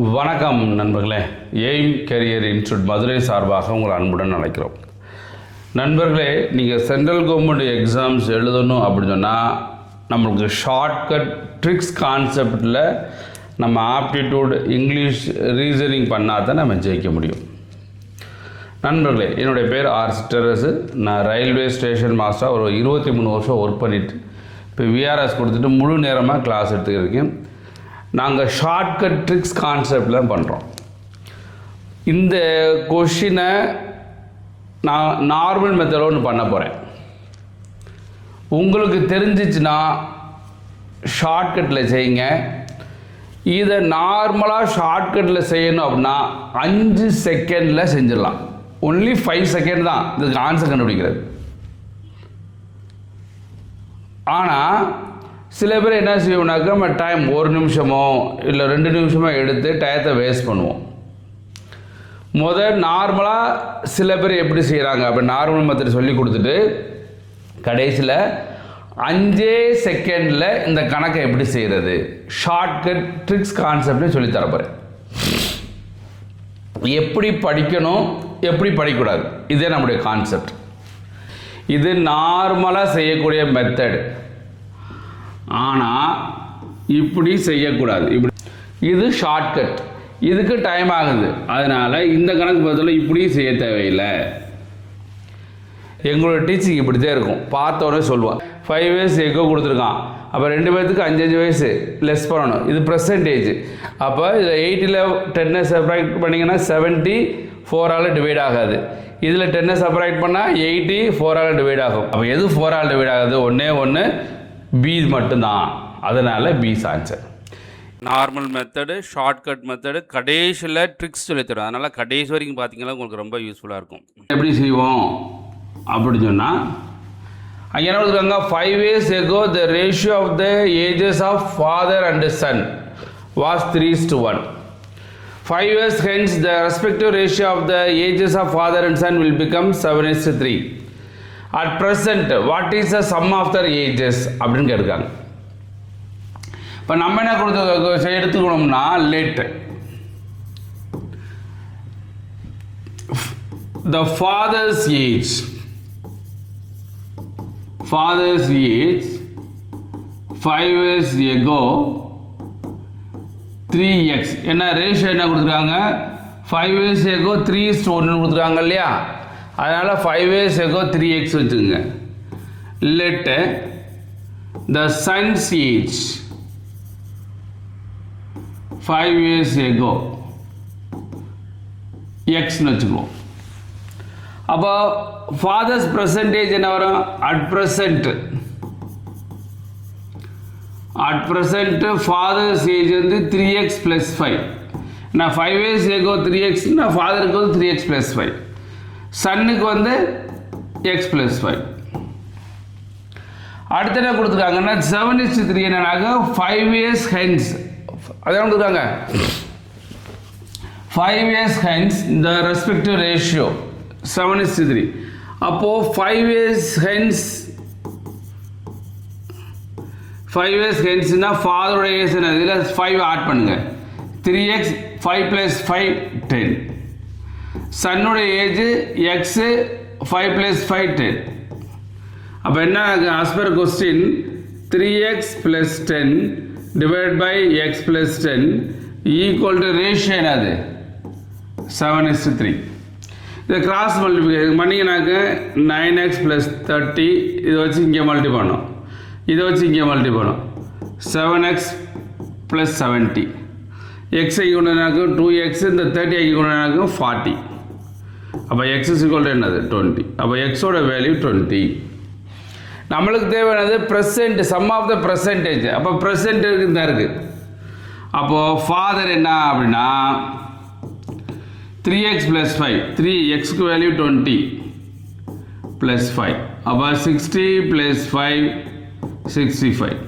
வணக்கம் நண்பர்களே. Aim career institute Madurai சார்பாக உங்களை அன்புடன் அழைக்கிறோம். நண்பர்களே, நீங்கள் சென்ட்ரல் கவர்மெண்ட் எக்ஸாம்ஸ் எழுதணும் அப்படின்னு சொன்னால் நம்மளுக்கு ஷார்ட்கட் ட்ரிக்ஸ் கான்செப்டில் நம்ம ஆப்டிடியூட் இங்கிலீஷ் ரீசனிங் பண்ணால் தான் நம்ம ஜெயிக்க முடியும். நண்பர்களே, என்னுடைய பேர் ஆர் சிட்டரசு. நான் ரயில்வே ஸ்டேஷன் மாஸ்டராக ஒரு 23 வருஷம் ஒர்க் பண்ணிவிட்டு இப்போ விஆர்எஸ் கொடுத்துட்டு முழு நேரமாக கிளாஸ் எடுத்துக்கிருக்கேன். நாங்கள் ஷார்ட்கட் ட்ரிக்ஸ் கான்செப்டில் பண்ணுறோம். இந்த கொஷினை நான் நார்மல் மெத்தடில் ஒன்று பண்ண போகிறேன். உங்களுக்கு தெரிஞ்சிச்சுன்னா ஷார்ட்கட்டில் செய்யுங்க. இதை நார்மலாக ஷார்ட்கட்டில் செய்யணும் அப்படின்னா 5 செகண்டில் செஞ்சிடலாம். ஒன்லி 5 செகண்ட் தான் இதுக்கு ஆன்சர் கண்டுபிடிக்கிறது. ஆனால் சில பேர் என்ன செய்வோம்னாக்கா நம்ம டைம் 1 நிமிஷமோ இல்லை 2 நிமிஷமோ எடுத்து டயத்தை வேஸ்ட் பண்ணுவோம். நார்மலாக சில பேர் எப்படி செய்கிறாங்க அப்படி நார்மல் மெத்தட் சொல்லி கொடுத்துட்டு கடைசியில் 5 செகண்டில் இந்த கணக்கை எப்படி செய்கிறது ஷார்ட்கட் ட்ரிக்ஸ் கான்செப்டே சொல்லித்தர போகிறேன். எப்படி படிக்கணும், எப்படி படிக்கக்கூடாது, இதே நம்முடைய கான்செப்ட். இது நார்மலாக செய்யக்கூடிய மெத்தடு. ஆனால் இப்படி செய்யக்கூடாது. இப்படி இது ஷார்ட்கட், இதுக்கு டைம் ஆகுது. அதனால் இந்த கணக்கு பதில் இப்படி செய்ய தேவையில்லை. எங்களோட டீச்சிங் இப்படி தான் இருக்கும். பார்த்தோன்னே சொல்லுவான் 5 வயசு எக்கோ கொடுத்துருக்கான், அப்போ 2 பேர்த்துக்கு 5 வயசு லெஸ் பண்ணணும். இது ப்ரெசன்டேஜ். அப்போ இதில் 8ல் 10 செப்பரேட் பண்ணிங்கன்னா 70 4ஆல் டிவைட் ஆகாது. இதில் 10 செப்பரேட் பண்ணால் 80 4ஆல் டிவைட் ஆகும். அப்போ எது 4ஆல் டிவைட் ஆகுது? ஒன்று பி மட்டும்தான். அதனால் பீஸ் answer. Normal method, shortcut method, கடைசியில் ட்ரிக்ஸ் சொல்லித்தரும். அதனால் கடைசி வரைக்கும் பார்த்தீங்கன்னா உங்களுக்கு ரொம்ப யூஸ்ஃபுல்லாக இருக்கும். எப்படி செய்வோம் அப்படின்னு சொன்னால் அங்கே என்ன கொடுத்துருக்காங்க, 5 years ago the ratio of the ages of father and son was 3:1. 5 years hence the respective ratio of the ages of father and son will become 7:3. At present what is the sum of their ages அப்படின்னு கேட்குறாங்க. இப்போ நம்ம என்ன கொடுத்து எடுத்துக்கணும்னா let the father's age 5 years ago 3x. என்ன ratio என்ன கொடுத்துருக்காங்க, 5 years ago 3:1 கொடுத்துருக்காங்க இல்லையா? அதனால் 5 years ago 3x வச்சுங்க. let the son's age 5 years ago xன்னு வச்சுக்குவோம். அப்போ ஃபாதர்ஸ் ப்ரெசன்டேஜ் என்ன வரும்? அட் ப்ரெசண்ட் ஃபாதர்ஸ் ஏஜ் வந்து 3x + 5. நான் 5 years ago 3x, நான் ஃபாதருக்கு வந்து 3x + 5, சன்னுக்கு வந்து x + 5. அடுத்த என்ன கொடுத்துருக்காங்கன்னா 7:3 என்னன்னாக்க 5 years hence. அதான் கொடுத்துருக்காங்க 5 years hence the respective ratio 7:3. அப்போது 5 years hence ஃபாதரோட ஏஜ் என்ன, இதில் 5 ஆட் பண்ணுங்க. 3x 5 + 5 10. சன்னோட age X 5 + 5 10. அப்போ என்ன as per question 3x + 10 divided by x + 10 equal to ratio என்னது 7:3. இதை கிராஸ் மல்டிப்ளிகேஷன் பண்ணிங்கனாக்க 9x + 30 இதை வச்சு இங்கே மல்டி பண்ணோம், இதை வச்சு இங்கே மல்டி பண்ணோம். 7x + 70 எக்ஸ் கொண்டாக்க 2x, இந்த 30 கொண்டாக்க 40. அப்போ x = என்னது 20. அப்போ எக்ஸோட வேல்யூ 20. நம்மளுக்கு தேவையானது present, sum of the present age. அப்போ ப்ரெசென்ட்டுக்கு தான் இருக்குது. அப்போது ஃபாதர் என்ன அப்படின்னா 3x + 5, 3xக்கு வேல்யூ 20 + 5. அப்போ 60 + 5 65.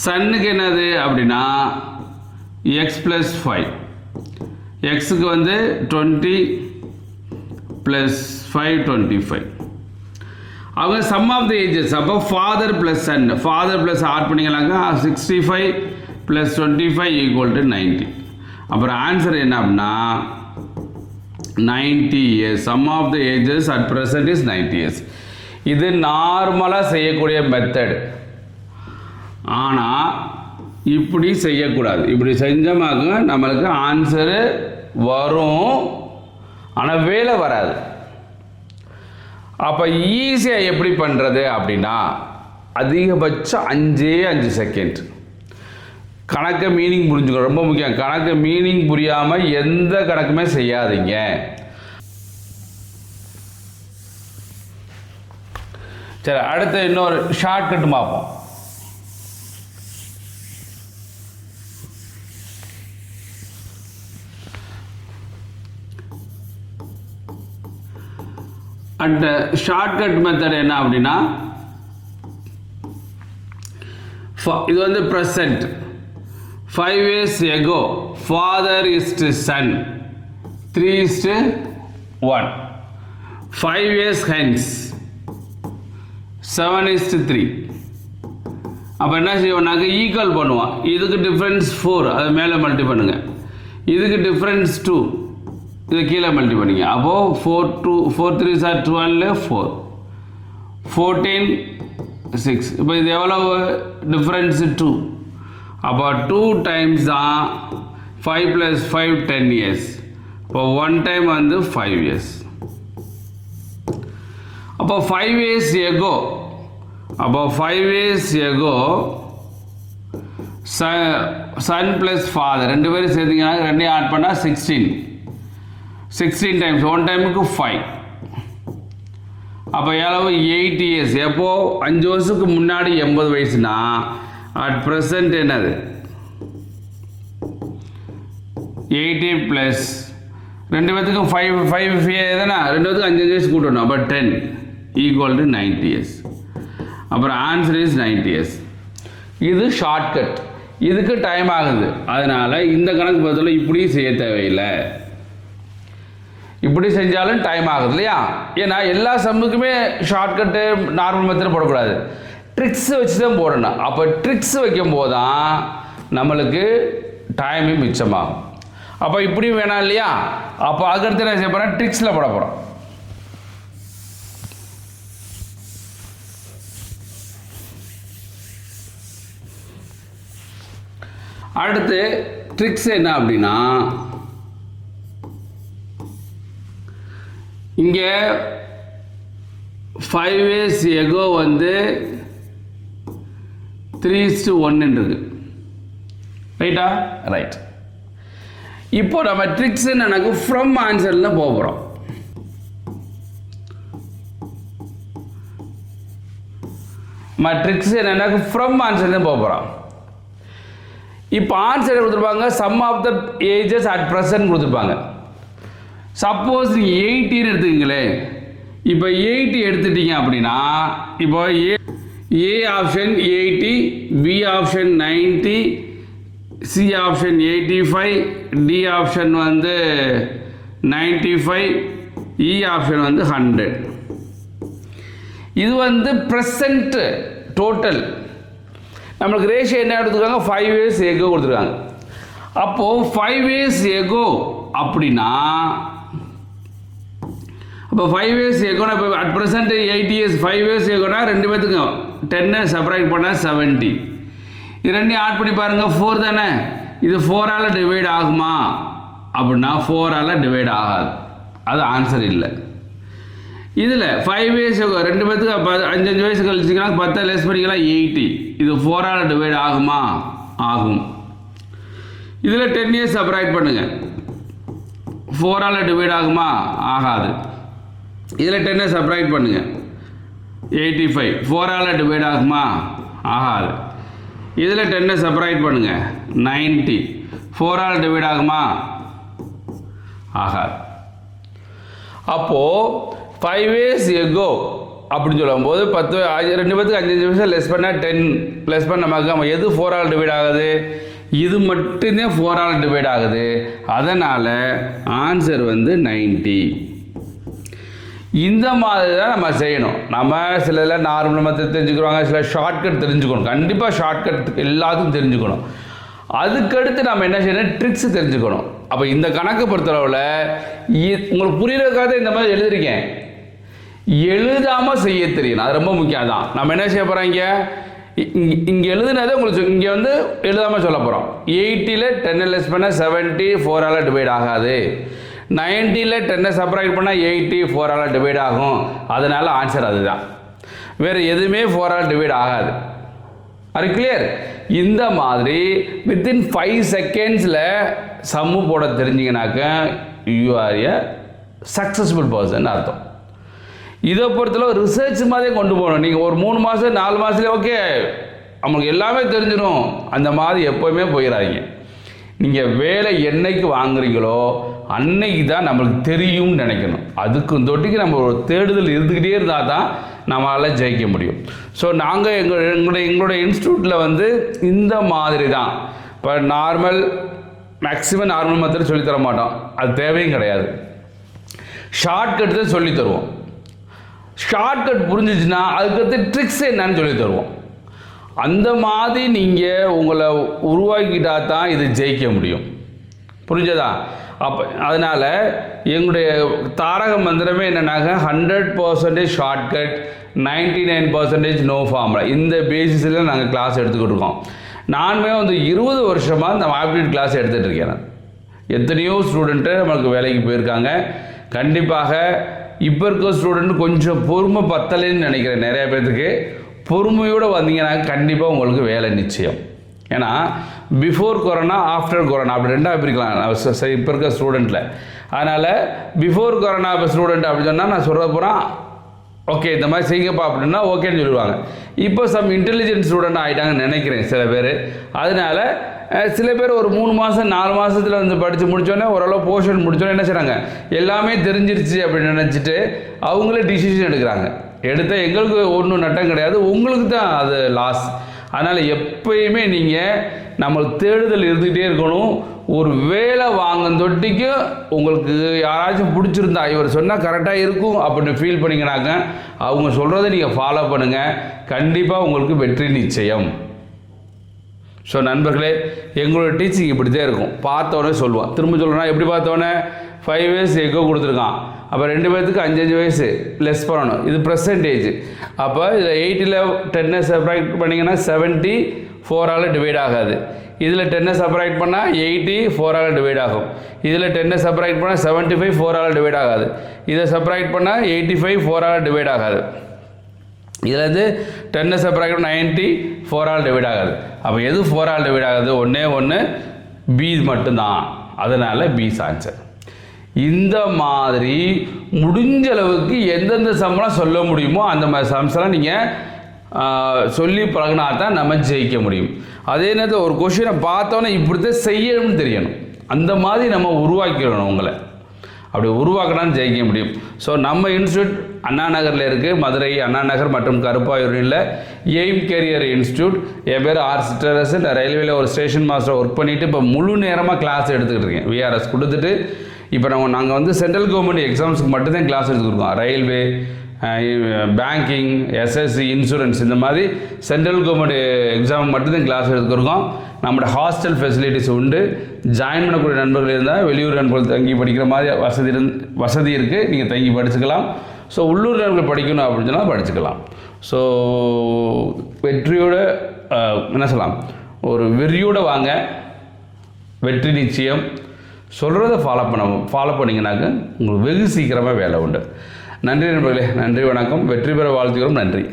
சன்னுக்கு என்னது அப்படின்னா x + 5, எக்ஸுக்கு வந்து 20 + 5 25. அவங்க சம் ஆஃப் த ஏஜஸ். அப்போ father plus son, father plus add பண்ணிங்களாங்க 65 + 25 = 90. அப்புறம் ஆன்சர் என்ன அப்படின்னா 90 years. Sum of the ages at present is 90 years. இது நார்மலாக செய்யக்கூடிய மெத்தட். ஆனால் இப்படி செய்யக்கூடாது. இப்படி செஞ்சோமாக்க நம்மளுக்கு ஆன்சரு வரும், ஆனால் வேலை வராது. அப்போ ஈஸியாக எப்படி பண்ணுறது அப்படின்னா அதிகபட்சம் 5 செகண்ட். கணக்கு மீனிங் புரிஞ்சுக்கணும், ரொம்ப முக்கியம். கணக்கு மீனிங் புரியாமல் எந்த கணக்குமே செய்யாதீங்க. சரி, அடுத்து இன்னொரு ஷார்ட்கட் பார்ப்போம். அண்ட் ஷார்ட்கட் மெத்தட் என்ன அப்படின்னா இது வந்து present. 5 years ago father is to son 3 is to 1. 5 years hence 7 is to 3. அப்போ என்ன செய்வோம்னாக்க ஈக்குவல் பண்ணுவோம். இதுக்கு டிஃப்ரென்ஸ் 4, அதை மேலே மல்டி பண்ணுங்க. இதுக்கு டிஃப்ரென்ஸ் 2, இதை கீழே மல்டி பண்ணிங்க. அப்போது 4 3s are 12, 4 14 6. இப்போ இது எவ்வளோ டிஃப்ரென்ஸ் 2. அப்போ 2 டைம்ஸ் தான் 5 + 5 10 years. இப்போ 1 டைம் வந்து 5 years. அப்போ 5 years ago, அப்போ 5 years ago son + father ரெண்டு பேரும் சேர்த்திங்கன்னா ரெண்டையும் ஆட் பண்ணால் 16 டைம்ஸ் 1 டைமுக்கு 5. அப்போ எவ்வளவு 8 years. எப்போ 5 வருஷத்துக்கு முன்னாடி 80 வயசுனா அட் ப்ரெசன்ட் என்னது 80 ப்ளஸ் ரெண்டு பேர்த்துக்கும் 5 எதுனா ரெண்டு பேர்த்துக்கும் 5 வயசு கூட்டணும். அப்போ 10 ஈக்குவல் டு 90 years. அப்புறம் ஆன்சர் இஸ் 90 years. இது ஷார்ட்கட். இதுக்கு டைம் ஆகுது. அதனால் இந்த கணக்கு பதில் இப்படி செய்ய தேவையில்லை. இப்படி செஞ்சாலும் டைம் ஆகுது இல்லையா? ஏன்னா எல்லா சம்முக்குமே ஷார்ட்கட்டு நார்மல் மெத்தட் போடக்கூடாது, ட்ரிக்ஸ் வச்சு தான் போடணும். அப்போ ட்ரிக்ஸ் வைக்கும் போது தான் நம்மளுக்கு டைமே மிச்சமாகும். அப்போ இப்படியும் வேணாம் இல்லையா? அப்போ அதுக்கடுத்து என்ன செய்ய போகிறோம், ட்ரிக்ஸில் போட போகிறோம். அடுத்து ட்ரிக்ஸ் என்ன அப்படின்னா இங்கே 5 years ago வந்து 3:1 இருக்கு. ரைட்டா? ரைட். இப்போ நம்ம ட்ரிக்ஸ் எனக்கு ஃப்ரம் ஆன்சர்ல போகிறோம். ட்ரிக்ஸ் எனக்கு ஃப்ரம் ஆன்சர்ல போகிறோம். இப்போ ஆன்சர் கொடுத்துருப்பாங்க, sum of the ages at present கொடுத்துருப்பாங்க. சப்போஸ் நீங்கள் 80 எடுத்துக்கிங்களே, இப்போ 80 எடுத்துட்டீங்க அப்படின்னா இப்போ A option 80, B option 90, C option 85, D option வந்து 95, இ ஆப்ஷன் வந்து 100. இது வந்து ப்ரெசன்ட் டோட்டல். நம்மளுக்கு ரேஷியோ என்ன எடுத்துருக்காங்க, 5 years ago கொடுத்துருக்காங்க. அப்போது 5 years ago அப்படின்னா அப்போ 5 years agoனா இப்போ அட் ப்ரெசென்ட் 80 years 5 years agoனா ரெண்டு பேர்த்துக்கும் 10 செப்பரேட் பண்ணால் 70. இது ரெண்டையும் ஆட் பண்ணி பாருங்கள், 4 தானே. இது 4ஆல் டிவைட் ஆகுமா அப்படின்னா 4ஆல் டிவைட் ஆகாது. அது ஆன்சர் இல்லை. இதில் 5 years ago ரெண்டு பேர்த்துக்கு 5 வயசு கழிச்சிங்கன்னா 10 லெஸ் பண்ணிக்கலாம் 80. இது 4ஆல் டிவைட் ஆகுமா? ஆகும். இதில் 10 years செப்பரேட் பண்ணுங்கள், 4ஆல் டிவைட் ஆகுமா? ஆகாது. இதில் 10 செப்பரேட் பண்ணுங்கள், 85. 4ஆல் டிவைட் ஆகுமா? ஆகாது. இதில் 10 செப்பரேட் பண்ணுங்கள், 90. 4ஆல் டிவைட் ஆகுமா? ஆகாது. அப்போது 5 years ago அப்படின்னு சொல்லும்போது 10 ரெண்டு பேருக்கு 5 வயசு லெஸ் பண்ணால் 10 ப்ளஸ் பண்ண நமக்கு எது 4ஆல் டிவைட் ஆகுது? இது மட்டும்தான் 4ஆல் டிவைட் ஆகுது. அதனால் ஆன்சர் வந்து 90. இந்த மாதிரி தான் நம்ம செய்யணும். நம்ம சில நார்மல் மெத்தட் தெரிஞ்சுக்கிறோங்க, சில ஷார்ட்கட் தெரிஞ்சுக்கணும். கண்டிப்பாக ஷார்ட்கட் எல்லாத்துக்கும் தெரிஞ்சுக்கணும். அதுக்கடுத்து நம்ம என்ன செய்யணும், ட்ரிக்ஸ் தெரிஞ்சுக்கணும். அப்போ இந்த கணக்கு பொறுத்தளவில் உங்களுக்கு புரியுறதுக்காக இந்த மாதிரி எழுதிருக்கேன். எழுதாமல் செய்ய தெரியணும், அது ரொம்ப முக்கியம். தான் நம்ம என்ன செய்ய போகிறோம், இங்கே எழுதுனதை உங்களுக்கு இங்கே வந்து எழுதாமல் சொல்ல போகிறோம். 80ல் 10 லெஸ் பண்ணால் 70 4ஆல் டிவைட் ஆகாது. 90ல் 10 சப்ராக்ட் பண்ணால் 80 4ஆல் டிவைட் ஆகும். அதனால் ஆன்சர் அதுதான், வேறு எதுவுமே 4ஆல் டிவைட் ஆகாது. அது கிளியர்? இந்த மாதிரி வித்தின் 5 செகண்ட்ஸில் சம்மு போட தெரிஞ்சிங்கனாக்க you are a successful person அர்த்தம். இதை பொறுத்தளவு ரிசர்ச் மாதிரி கொண்டு போகணும். நீங்கள் ஒரு 3 மாதம் 4 மாதத்துலேயே ஓகே நம்மளுக்கு எல்லாமே தெரிஞ்சிடும் அந்த மாதிரி எப்போவுமே போயிடாதீங்க. நீங்கள் வேலை என்னைக்கு வாங்குறீங்களோ அன்னைக்கு தான் நம்மளுக்கு தெரியும்னு நினைக்கணும். அதுக்கு தொட்டிக்கு நம்ம ஒரு தேடுதல் இருந்துக்கிட்டே இருந்தால் தான் நம்மளால் ஜெயிக்க முடியும். ஸோ நாங்கள் எங்களுடைய இன்ஸ்டியூட்டில் வந்து இந்த மாதிரி தான். இப்போ மேக்ஸிமம் நார்மல் மெத்தட் சொல்லித்தர மாட்டோம், அது தேவையும் கிடையாது. ஷார்ட்கட் தான் சொல்லி தருவோம். ஷார்ட்கட் புரிஞ்சிச்சுன்னா அதுக்கடுத்து ட்ரிக்ஸ் என்னன்னு சொல்லி தருவோம். அந்த மாதிரி நீங்கள் உங்களை உருவாக்கிட்டா தான் இது ஜெயிக்க முடியும். புரிஞ்சதா? அப்போ அதனால் எங்களுடைய தாரக மந்திரமே என்னன்னாக்க 100% ஷார்ட்கட், 99% நோ ஃபார்முலா. இந்த பேசிஸில் நாங்கள் கிளாஸ் எடுத்துக்கிட்டு இருக்கோம். நானுமே வந்து 20 வருஷமாக இந்த ஆப்டிடியூட் கிளாஸ் எடுத்துகிட்டு இருக்கேன். எத்தனையோ ஸ்டூடெண்ட்டு நம்மளுக்கு வேலைக்கு போயிருக்காங்க. கண்டிப்பாக இப்போ இருக்க ஸ்டூடெண்ட் கொஞ்சம் பொறுமை பத்தலைன்னு நினைக்கிறேன். நிறைய பேர்த்துக்கு பொறுமையோடு வந்தீங்கன்னா கண்டிப்பாக உங்களுக்கு வேலை நிச்சயம். ஏன்னா பிஃபோர் கொரோனா ஆஃப்டர் கொரோனா அப்படி ரெண்டாக பிரிக்கலாம் இப்போ இருக்க ஸ்டூடெண்ட்டில். அதனால் பிஃபோர் கொரோனா இப்போ ஸ்டூடெண்ட் அப்படி சொன்னால் நான் சொல்ல போகிறேன் ஓகே இந்த மாதிரி செய்யுங்கப்பா அப்படின்னா ஓகேன்னு சொல்லுவாங்க. இப்போ சம் இன்டெலிஜென்ட் ஸ்டூடெண்ட் ஆகிட்டாங்கன்னு நினைக்கிறேன் சில பேர். அதனால் சில பேர் ஒரு 3 மாதம் 4 மாதத்தில் வந்து படித்து முடித்தோடனே ஓரளவு போர்ஷன் முடித்தோன்னே என்ன செய்கிறாங்க, எல்லாமே தெரிஞ்சிருச்சு அப்படின்னு நினச்சிட்டு அவங்களே டிசிஷன் எடுக்கிறாங்க. எடுத்தால் எங்களுக்கு ஒன்றும் நட்டம் கிடையாது, உங்களுக்கு தான் அது லாஸ். அதனால் எப்பயுமே நீங்கள் நம்மளுக்கு தேடுதல் இருந்துகிட்டே இருக்கணும். ஒரு வேலை வாங்கும் தொட்டிக்கு உங்களுக்கு யாராச்சும் பிடிச்சிருந்தா இவர் சொன்னால் கரெக்டாக இருக்கும் அப்படின்னு ஃபீல் பண்ணிங்கனாக்க அவங்க சொல்கிறத நீங்கள் ஃபாலோ பண்ணுங்கள். கண்டிப்பாக உங்களுக்கு வெற்றி நிச்சயம். ஸோ நண்பர்களே, எங்களோட டீச்சிங் இப்படி தான் இருக்கும். பார்த்தோன்னே சொல்லுவான், திரும்ப சொல்லணும்னா எப்படி பார்த்தோன்னே 5 வயசு எக்கோ கொடுத்துருக்கான். அப்போ 2 பேர்த்துக்கு 5 வயசு லெஸ் பண்ணணும். இது பர்சன்டேஜ். அப்போ இதில் 80ல் 10 சப்ராக்ட் பண்ணிங்கன்னா 70 4ஆல் டிவைட் ஆகாது. இதில் 10 சப்ராக்ட் பண்ணால் 80 4ஆல் டிவைட் ஆகும். இதில் 10 சப்ராக்ட் பண்ணால் 75 4ஆல் டிவைட் ஆகாது. இதை சப்ராக்ட் பண்ணால் 85 4ஆல் டிவைட் ஆகாது. இதில் வந்து 10 சப்ராக்ட் 90 4ஆல் டிவைட் ஆகாது. அப்போ எது 4ஆல் டிவைட் ஆகாது? ஒன்றே ஒன்று பி மட்டும்தான். அதனால் பி ஆன்சர். இந்த மாதிரி முடிஞ்ச அளவுக்கு எந்தெந்த சம்லாம் சொல்ல முடியுமோ அந்த மாதிரி சம்ஸ்லாம் நீங்கள் சொல்லி பழகினா தான் நம்ம ஜெயிக்க முடியும். அதே நேரத்தில் ஒரு கொஷினை பார்த்தோன்னே இப்படி தான் செய்யணும்னு தெரியணும். அந்த மாதிரி நம்ம உருவாக்கிடணும். உங்களை அப்படி உருவாக்கினான்னு ஜெயிக்க முடியும். ஸோ நம்ம இன்ஸ்டியூட் அண்ணா நகரில் இருக்குது. மதுரை அண்ணா நகர் மற்றும் கருப்பாயூரில் எய்ம் கேரியர் இன்ஸ்டியூட். என் பேர் ஆர் சிற்றரசு. நான் ரயில்வேல ஒரு ஸ்டேஷன் மாஸ்டர் ஒர்க் பண்ணிவிட்டு இப்போ முழு நேரமாக கிளாஸ் எடுத்துக்கிட்டு இருக்கேன். விஆர்எஸ் கொடுத்துட்டு இப்போ நாங்கள் வந்து சென்ட்ரல் கவர்மெண்ட் எக்ஸாம்ஸுக்கு மட்டும்தான் கிளாஸ் எடுத்துக்கிருக்கோம். ரயில்வே, பேங்கிங், எஸ்எஸ்சி, இன்சூரன்ஸ் இந்த மாதிரி சென்ட்ரல் கவர்மெண்ட் எக்ஸாம் மட்டும்தான் கிளாஸ் எடுத்துக்கிருக்கோம். நம்மளோட ஹாஸ்டல் ஃபெசிலிட்டிஸ் உண்டு. ஜாயின் பண்ணக்கூடிய நண்பர்கள் இருந்தால் வெளியூர் நண்பர்கள் தங்கி படிக்கிற மாதிரி வசதி இருக்குது. நீங்கள் தங்கி படிச்சுக்கலாம். ஸோ உள்ளூர் நண்பர்கள் படிக்கணும் அப்படின்னு சொன்னால் படிச்சுக்கலாம். ஸோ வெற்றியோட என்ன சொல்லலாம், ஒரு வெறியோடு வாங்க, வெற்றி நிச்சயம். சொல்கிறத ஃபாலோ பண்ணிங்கனாக்க உங்களுக்கு வெகு சீக்கிரமாக வேலை உண்டு. நன்றி நண்பர்களே, நன்றி, வணக்கம். வெற்றி பெற வாழ்த்துக்கிறோம். நன்றி.